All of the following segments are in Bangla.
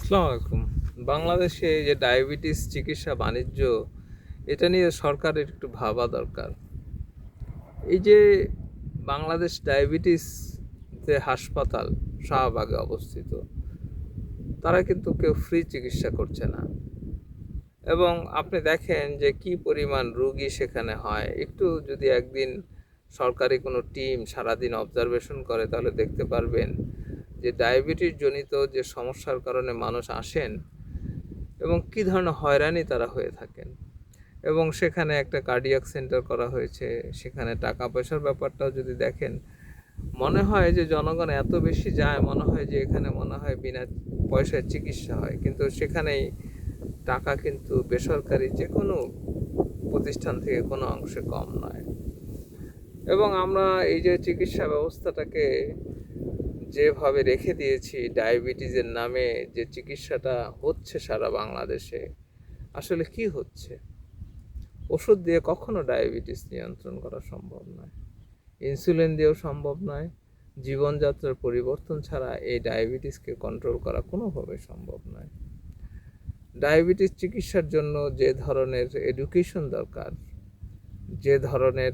আসসালামু আলাইকুম। বাংলাদেশে এই যে ডায়াবেটিস চিকিৎসা বাণিজ্য, এটা নিয়ে সরকারের একটু ভাবা দরকার। এই যে বাংলাদেশ ডায়াবেটিস যে হাসপাতাল শাহবাগে অবস্থিত, তারা কিন্তু কেউ ফ্রি চিকিৎসা করছে না। এবং আপনি দেখেন যে কি পরিমাণ রোগী সেখানে হয়। একটু যদি একদিন সরকারি কোনো টিম সারাদিন অবজারভেশন করে তাহলে দেখতে পারবেন যে ডায়াবেটিস জনিত যে সমস্যার কারণে মানুষ আসেন এবং কী ধরনের হয়রানি তারা হয়ে থাকেন। এবং সেখানে একটা কার্ডিয়াক সেন্টার করা হয়েছে, সেখানে টাকা পয়সার ব্যাপারটাও যদি দেখেন, মনে হয় যে জনগণ এত বেশি যায়, মনে হয় যে এখানে মনে হয় বিনা পয়সায় চিকিৎসা হয়, কিন্তু সেখানেই টাকা কিন্তু বেসরকারি যে কোনো প্রতিষ্ঠান থেকে কোনো অংশে কম নয়। এবং আমরা এই যে চিকিৎসা ব্যবস্থাটাকে যেভাবে রেখে দিয়েছি, ডায়াবেটিসের নামে যে চিকিৎসাটা হচ্ছে সারা বাংলাদেশে, আসলে কি হচ্ছে? ওষুধ দিয়ে কখনো ডায়াবেটিস নিয়ন্ত্রণ করা সম্ভব নয়, ইনসুলিন দিয়েও সম্ভব নয়। জীবনযাত্রার পরিবর্তন ছাড়া এই ডায়াবেটিসকে কন্ট্রোল করা কোনোভাবে সম্ভব নয়। ডায়াবেটিস চিকিৎসার জন্য যে ধরনের এডুকেশন দরকার, যে ধরনের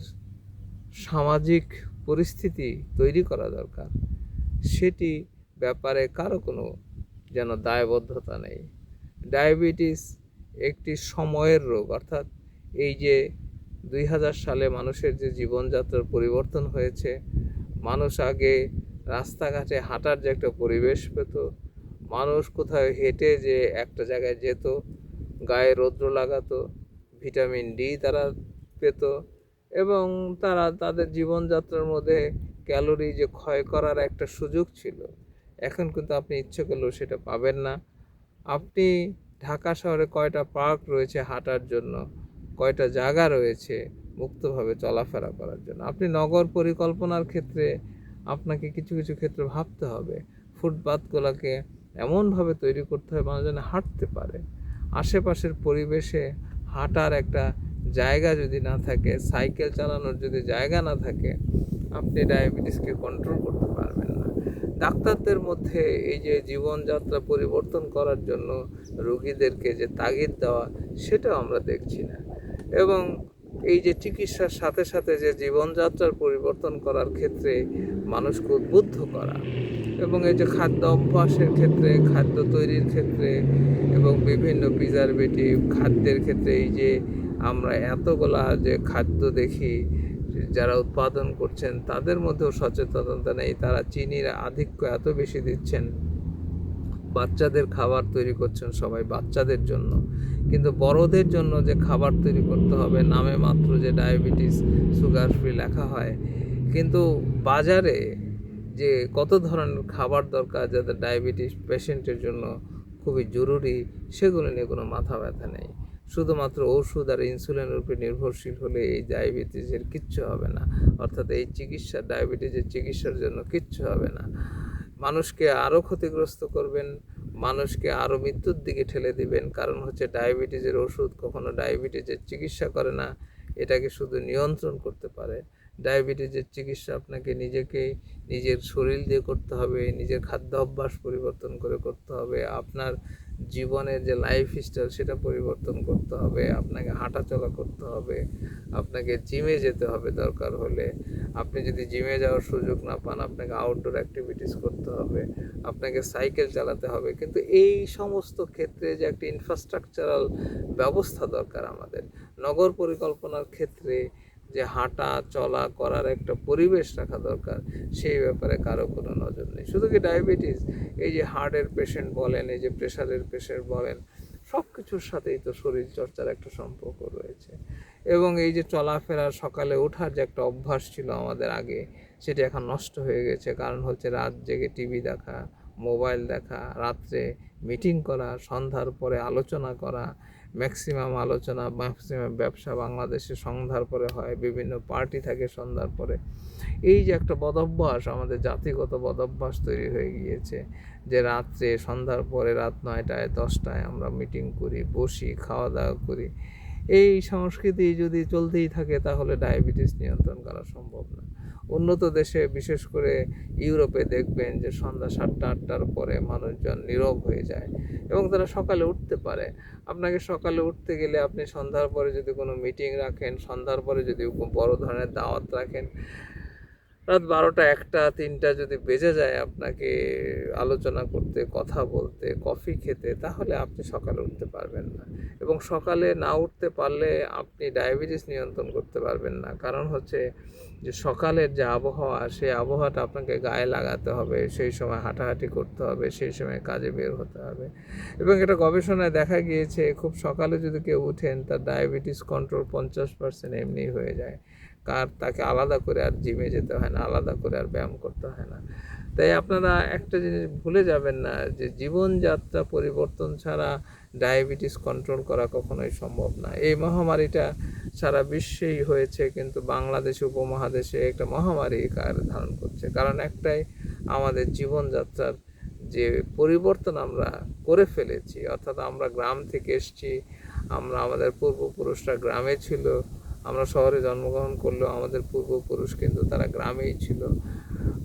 সামাজিক পরিস্থিতি তৈরি করা দরকার, সেটি ব্যাপারে কারো কোনো যেন দায়বদ্ধতা নেই। ডায়াবেটিস একটি সময়ের রোগ, অর্থাৎ এই যে 2000 সালে মানুষের যে জীবনযাত্রার পরিবর্তন হয়েছে, মানুষ আগে রাস্তাঘাটে হাঁটার যে একটা পরিবেশ পেত, মানুষ কোথাও হেঁটে যে একটা জায়গায় যেত, গায়ে রৌদ্র লাগাতো, ভিটামিন ডি তারা পেত, এবং তারা তাদের জীবনযাত্রার মধ্যে ক্যালোরি যে ক্ষয় করার একটা সুযোগ ছিল। এখন কিন্তু আপনি ইচ্ছে করলেও সেটা পাবেন না। আপনি ঢাকা শহরে কয়টা পার্ক রয়েছে হাঁটার জন্য, কয়টা জায়গা রয়েছে মুক্তভাবে চলাফেরা করার জন্য। আপনি নগর পরিকল্পনার ক্ষেত্রে আপনাকে কিছু কিছু ক্ষেত্রে ভাবতে হবে, ফুটপাতগুলোকে এমনভাবে তৈরি করতে হবে মানুষ যেন হাঁটতে পারে। আশেপাশের পরিবেশে হাঁটার একটা জায়গা যদি না থাকে, সাইকেল চালানোর যদি জায়গা না থাকে, আপনি ডায়াবেটিসকে কন্ট্রোল করতে পারবেন না। ডাক্তারদের মধ্যে এই যে জীবনযাত্রা পরিবর্তন করার জন্য রোগীদেরকে যে তাগিদ দেওয়া, সেটাও আমরা দেখছি না। এবং এই যে চিকিৎসার সাথে সাথে যে জীবনযাত্রার পরিবর্তন করার ক্ষেত্রে মানুষকে উদ্বুদ্ধ করা, এবং এই যে খাদ্য অভ্যাসের ক্ষেত্রে, খাদ্য তৈরির ক্ষেত্রে, এবং বিভিন্ন প্রিজারভেটিভ খাদ্যের ক্ষেত্রে, এই যে আমরা এতগুলা যে খাদ্য দেখি যারা উৎপাদন করছেন তাদের মধ্যেও সচেতনতা নেই। তারা চিনির আধিক্য এত বেশি দিচ্ছেন, বাচ্চাদের খাবার তৈরি করছেন সবাই বাচ্চাদের জন্য, কিন্তু বড়দের জন্য যে খাবার তৈরি করতে হবে, নামে মাত্র যে ডায়াবেটিস সুগার ফ্রি লেখা হয়, কিন্তু বাজারে যে কত ধরনের খাবার দরকার যাদের ডায়াবেটিস পেশেন্টের জন্য খুবই জরুরি, সেগুলো নিয়ে কোনো মাথা ব্যথা নেই। শুধুমাত্র ওষুধ আর ইনসুলিনের উপর নির্ভরশীল হলে এই ডায়াবেটিসের কিচ্ছু হবে না, অর্থাৎ এই চিকিৎসা, ডায়াবেটিসের চিকিৎসার জন্য কিচ্ছু হবে না। মানুষকে আরও ক্ষতিগ্রস্ত করবেন, মানুষকে আরও মৃত্যুর দিকে ঠেলে দিবেন। কারণ হচ্ছে ডায়াবেটিসের ওষুধ কখনো ডায়াবেটিসের চিকিৎসা করে না, এটাকে শুধু নিয়ন্ত্রণ করতে পারে। ডায়াবেটিসের চিকিৎসা আপনাকে নিজেকেই নিজের শরীর দিয়ে করতে হবে, নিজের খাদ্য অভ্যাস পরিবর্তন করে করতে হবে, আপনার জীবনের যে লাইফস্টাইল সেটা পরিবর্তন করতে হবে, আপনাকে হাঁটাচলা করতে হবে, আপনাকে জিমে যেতে হবে দরকার হলে। আপনি যদি জিমে যাওয়ার সুযোগ না পান, আপনাকে আউটডোর অ্যাক্টিভিটিস করতে হবে, আপনাকে সাইকেল চালাতে হবে। কিন্তু এই সমস্ত ক্ষেত্রে যে একটা ইনফ্রাস্ট্রাকচারাল ব্যবস্থা দরকার আমাদের, নগর পরিকল্পনার ক্ষেত্রে যে হাঁটা চলা করার একটা পরিবেশ রাখা দরকার, সেই ব্যাপারে কারো কোনো নজর নেই। শুধু কি ডায়াবেটিস, এই যে হার্টের পেশেন্ট বলেন, এই যে প্রেশারের পেশেন্ট বলেন, সব কিছুর সাথেই তো শরীর চর্চার একটা সম্পর্ক রয়েছে। এবং এই যে চলাফেরা, সকালে ওঠার যে একটা অভ্যাস ছিল আমাদের আগে, সেটা এখন নষ্ট হয়ে গেছে। কারণ হচ্ছে রাত জেগে টিভি দেখা, মোবাইল দেখা, রাত্রে মিটিং করা, সন্ধ্যার পরে আলোচনা করা, ম্যাক্সিমাম আলোচনা, ম্যাক্সিমাম ব্যবসা বাংলাদেশে সন্ধ্যার পরে হয়, বিভিন্ন পার্টি থাকে সন্ধ্যার পরে। এই যে একটা বদভ্যাস, আমাদের জাতিগত বদভ্যাস তৈরি হয়ে গিয়েছে যে রাত্রে সন্ধ্যার পরে রাত 9টায় 10টায় আমরা মিটিং করি, বসি, খাওয়া দাওয়া করি। এই সংস্কৃতি যদি চলতেই থাকে তাহলে ডায়াবেটিস নিয়ন্ত্রণ করা সম্ভব না। উন্নত দেশে বিশেষ করে ইউরোপে দেখবেন যে সন্ধ্যা 7টা-8টার পরে মানুষজন নীরব হয়ে যায় এবং তারা সকালে উঠতে পারে। আপনাকে সকালে উঠতে গেলে আপনি সন্ধ্যার পরে যদি কোনো মিটিং রাখেন, সন্ধ্যার পরে যদি বড় ধরনের দাওয়াত রাখেন, রাত 12টা, 1টা, 3টা যদি বেজে যায় আপনাকে আলোচনা করতে, কথা বলতে, কফি খেতে, তাহলে আপনি সকালে উঠতে পারবেন না। এবং সকালে না উঠতে পারলে আপনি ডায়াবেটিস নিয়ন্ত্রণ করতে পারবেন না। কারণ হচ্ছে যে সকালের যে আবহাওয়া, সেই আবহাওয়াটা আপনাকে গায়ে লাগাতে হবে, সেই সময় হাঁটাহাঁটি করতে হবে, সেই সময় কাজে বের হতে হবে। এবং এটা গবেষণায় দেখা গিয়েছে খুব সকালে যদি কেউ উঠেন তার ডায়াবেটিস কন্ট্রোল 50% এমনিই হয়ে যায়। তাকে আলাদা করে আর জিমে যেতে হয় না, আলাদা করে আর ব্যায়াম করতে হয় না। তাই আপনারা একটা জিনিস ভুলে যাবেন না যে জীবনযাত্রা পরিবর্তন ছাড়া ডায়াবেটিস কন্ট্রোল করা কখনোই সম্ভব না। এই মহামারীটা সারা বিশ্বেই হয়েছে, কিন্তু বাংলাদেশে উপমহাদেশে একটা মহামারী আকার ধারণ করছে। কারণ একটাই, আমাদের জীবনযাত্রার যে পরিবর্তন আমরা করে ফেলেছি, অর্থাৎ আমরা গ্রাম থেকে এসেছি, আমাদের পূর্বপুরুষরা গ্রামে ছিল, আমরা শহরে জন্মগ্রহণ করলেও আমাদের পূর্বপুরুষ কিন্তু তারা গ্রামেই ছিল।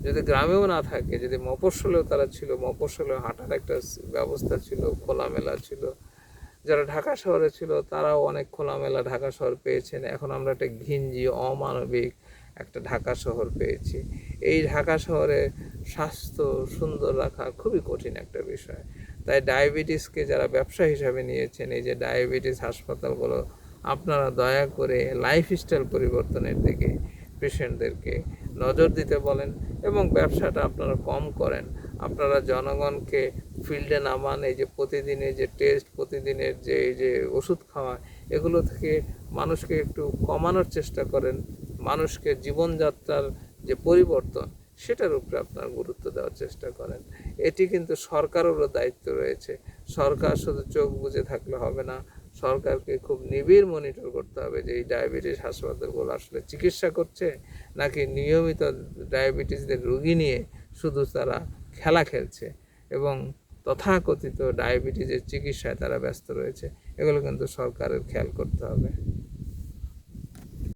যদি গ্রামেও না থাকে, যদি মফস্বলেও তারা ছিল, মফস্বলেও হাঁটার একটা ব্যবস্থা ছিল, খোলামেলা ছিল। যারা ঢাকা শহরে ছিল তারাও অনেক খোলামেলা ঢাকা শহর পেয়েছেন। এখন আমরা একটা ঘিঞ্জি, অমানবিক একটা ঢাকা শহর পেয়েছি। এই ঢাকা শহরে স্বাস্থ্য সুন্দর রাখা খুবই কঠিন একটা বিষয়। তাই ডায়াবেটিসকে যারা ব্যবসা হিসাবে নিয়েছেন, এই যে ডায়াবেটিস হাসপাতালগুলো, আপনারা দয়া করে লাইফস্টাইল পরিবর্তনের দিকে পেশেন্টদেরকে নজর দিতে বলেন এবং ব্যবসাটা আপনারা কম করেন। আপনারা জনগণকে ফিল্ডে নামান, এই যে প্রতিদিনের যে টেস্ট, প্রতিদিনের যে এই যে ওষুধ খাওয়া, এগুলো থেকে মানুষকে একটু কমানোর চেষ্টা করেন। মানুষকে জীবনযাত্রার যে পরিবর্তন, সেটার উপরে আপনার গুরুত্ব দেওয়ার চেষ্টা করেন। এটি কিন্তু সরকারেরও দায়িত্ব রয়েছে। সরকার শুধু চোখ বুজে থাকলে হবে না, সরকারকে খুব নিবিড় মনিটর করতে হবে যে এই ডায়াবেটিস হাসপাতালগুলো আসলে চিকিৎসা করছে নাকি নিয়মিত ডায়াবেটিসদের রোগী নিয়ে শুধু তারা খেলা খেলছে এবং তথাকথিত ডায়াবেটিসের চিকিৎসায় তারা ব্যস্ত রয়েছে। এগুলো কিন্তু সরকারের খেয়াল করতে হবে।